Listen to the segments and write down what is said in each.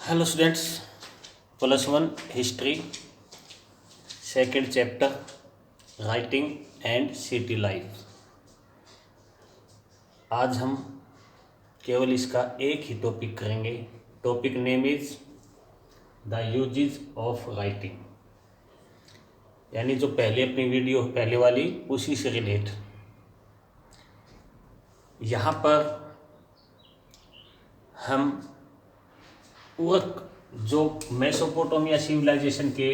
Hello students, +1 history second chapter writing and city life. आज हम केवल इसका एक ही टॉपिक करेंगे। Topic name is the uses of writing, यानी जो पहले अपनी वीडियो पहले वाली उसी से रिलेट। यहाँ पर हम उरक, जो मेसोपोटामिया सिविलाइजेशन के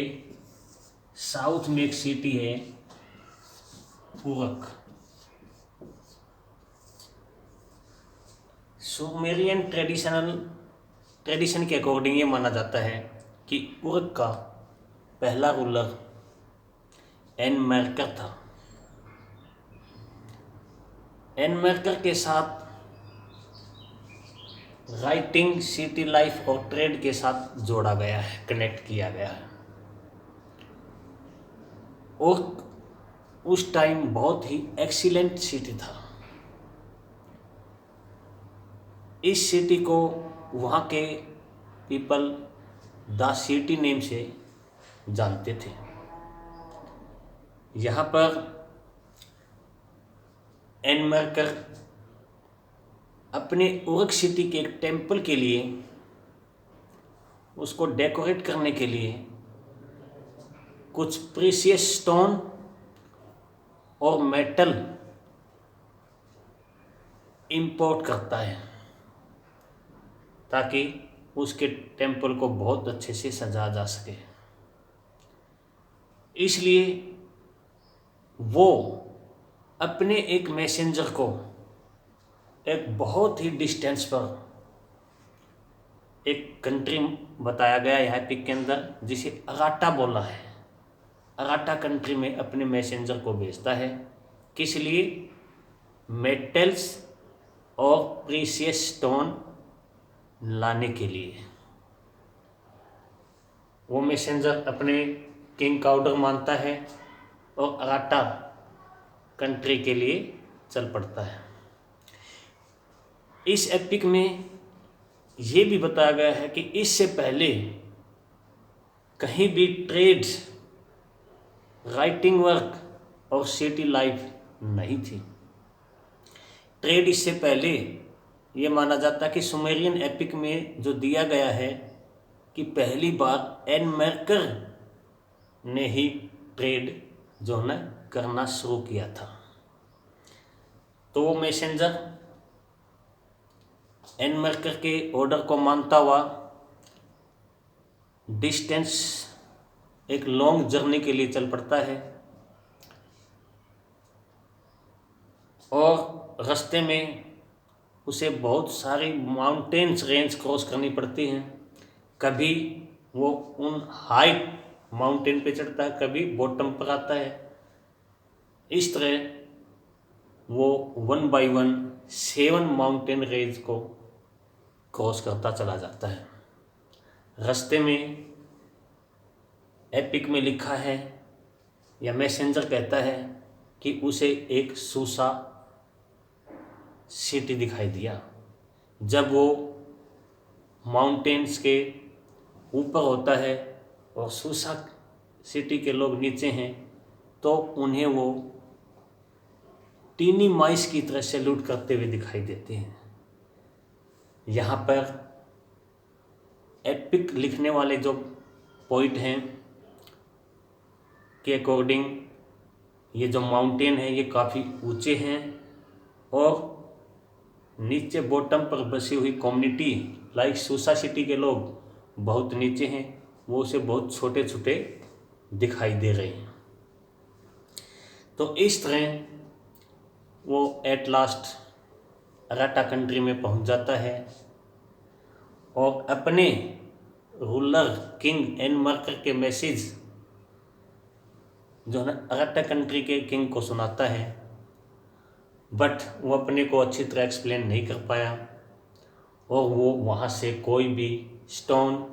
साउथ में एक सिटी है उरक, सुमेरियन ट्रेडिशन के अकॉर्डिंग ये माना जाता है कि उरक का पहला रूलर एनमर्कर था। एनमर्कर के साथ राइटिंग, सिटी लाइफ और ट्रेड के साथ जोड़ा गया है, कनेक्ट किया गया है। और उस टाइम बहुत ही एक्सीलेंट सिटी था। इस सिटी को वहाँ के पीपल द सिटी नेम से जानते थे। यहाँ पर एनमर्कर अपने उरक सिटी के एक टेम्पल के लिए, उसको डेकोरेट करने के लिए कुछ प्रीशियस स्टोन और मेटल इंपोर्ट करता है ताकि उसके टेम्पल को बहुत अच्छे से सजाया जा सके। इसलिए वो अपने एक मैसेंजर को एक बहुत ही डिस्टेंस पर एक कंट्री बताया गया यहाँ पिक के अंदर, जिसे अगाटा बोला है। अगाटा कंट्री में अपने मैसेंजर को भेजता है, किस लिए? मेटल्स और प्रीशियस स्टोन लाने के लिए। वो मैसेंजर अपने किंग का ऑर्डर मानता है और अगाटा कंट्री के लिए चल पड़ता है। इस एपिक में ये भी बताया गया है कि इससे पहले कहीं भी ट्रेड, राइटिंग वर्क और सिटी लाइफ नहीं थी। ट्रेड इससे पहले ये माना जाता है कि सुमेरियन एपिक में जो दिया गया है कि पहली बार एनमर्कर ने ही ट्रेड जो है करना शुरू किया था। तो वो मैसेंजर एनमर्कर के ऑर्डर को मानता हुआ डिस्टेंस, एक लॉन्ग जर्नी के लिए चल पड़ता है और रास्ते में उसे बहुत सारी माउंटेन्स रेंज क्रॉस करनी पड़ती हैं। कभी वो उन हाइट माउंटेन पे चढ़ता है, कभी बॉटम पर आता है। इस तरह वो 1 बाय 1 7 माउंटेन रेंज को क्रॉस करता चला जाता है। रास्ते में एपिक में लिखा है या मैसेंजर कहता है कि उसे एक सूसा सिटी दिखाई दिया। जब वो माउंटेन्स के ऊपर होता है और सूसा सिटी के लोग नीचे हैं, तो उन्हें वो टीनी माइस की तरह सैल्यूट करते हुए दिखाई देते हैं। यहाँ पर एपिक लिखने वाले जो पोइट हैं के अकॉर्डिंग ये जो माउंटेन है ये काफ़ी ऊंचे हैं और नीचे बॉटम पर बसी हुई कम्युनिटी लाइक सूसा सिटी के लोग बहुत नीचे हैं, वो उसे बहुत छोटे छोटे दिखाई दे रहे हैं। तो इस तरह वो एट लास्ट अगाटा कंट्री में पहुंच जाता है और अपने रूलर किंग एनमर्कर के मैसेज जो है ना अगाटा कंट्री के किंग को सुनाता है। बट वो अपने को अच्छी तरह एक्सप्लेन नहीं कर पाया और वो वहाँ से कोई भी स्टोन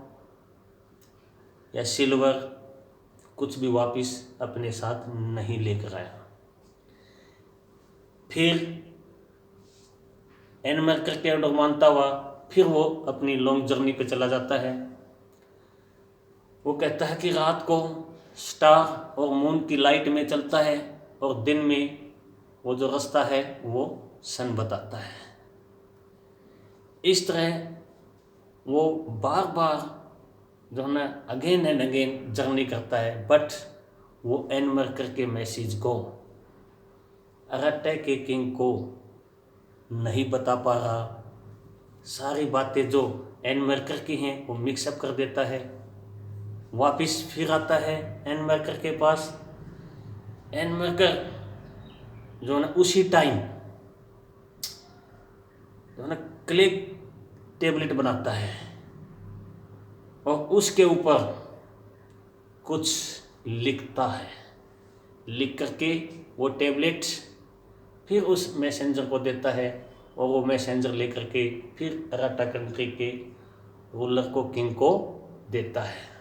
या सिल्वर कुछ भी वापस अपने साथ नहीं लेकर आया। फिर एनमर्कर के ऑर्डर मानता हुआ फिर वो अपनी लॉन्ग जर्नी पे चला जाता है। वो कहता है कि रात को स्टार और मून की लाइट में चलता है और दिन में वो जो रास्ता है वो सन बताता है। इस तरह वो बार बार जो है ना अगेन एंड अगेन जर्नी करता है, बट वो एन मर्कर के मैसेज को अराटा के किंग को नहीं बता पा रहा। सारी बातें जो एन मर्कर की हैं वो मिक्सअप कर देता है। वापस फिर आता है एन मर्कर के पास। एन मर्कर जो है ना उसी टाइम जो है ना क्ले टेबलेट बनाता है और उसके ऊपर कुछ लिखता है। लिख करके वो टेबलेट फिर उस मैसेंजर को देता है और वो मैसेंजर लेकर के फिर अराटा कंट्री के रूलर को, किंग को देता है।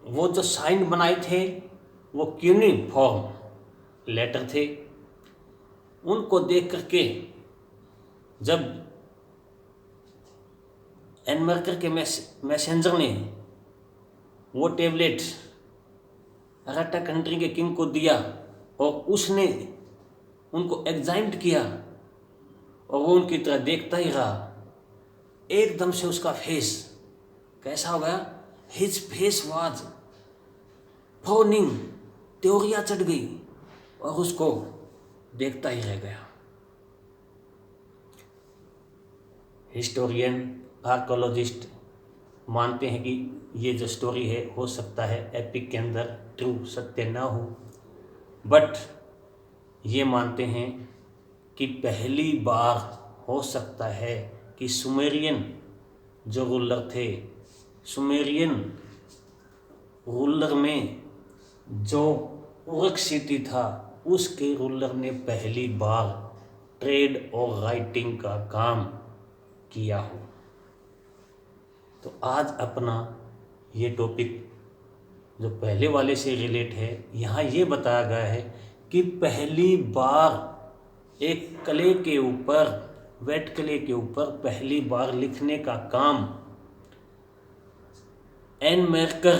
वो जो साइन बनाए थे वो क्यूनिफॉर्म लेटर थे। उनको देख करके जब एनमर्कर के मैसेंजर ने वो टेबलेट अराटा कंट्री के किंग को दिया और उसने उनको एग्जामिन किया और वो उनकी तरह देखता ही रहा, एकदम से उसका फेस कैसा हो गया? हिज फेस वाज फ्रोनिंग, त्योरियां चढ़ गई और उसको देखता ही रह गया। हिस्टोरियन, आर्कोलॉजिस्ट मानते हैं कि ये जो स्टोरी है हो सकता है एपिक के अंदर ट्रू सत्य ना हो, बट ये मानते हैं कि पहली बार हो सकता है कि सुमेरियन जो रूलर थे, सुमेरियन रूलर में जो उरक सिटी था उसके रूलर ने पहली बार ट्रेड और राइटिंग का काम किया हो। तो आज अपना ये टॉपिक जो पहले वाले से रिलेट है, यहाँ ये बताया गया है कि पहली बार एक क्ले के ऊपर, वेट क्ले के ऊपर पहली बार लिखने का काम एन मर्कर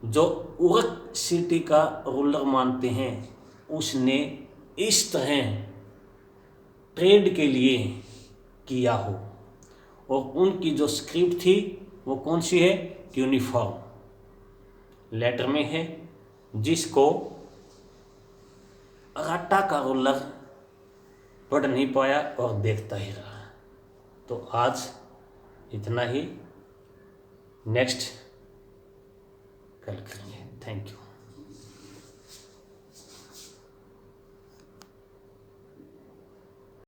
जो उरक सिटी का रूलर मानते हैं उसने इस तरह ट्रेड के लिए किया हो। और उनकी जो स्क्रिप्ट थी वो कौन सी है? यूनिफॉर्म लेटर में है, जिसको अराटा का रूलर पढ़ नहीं पाया और देखता ही रहा। तो आज इतना ही, नेक्स्ट कल करेंगे। Thank you.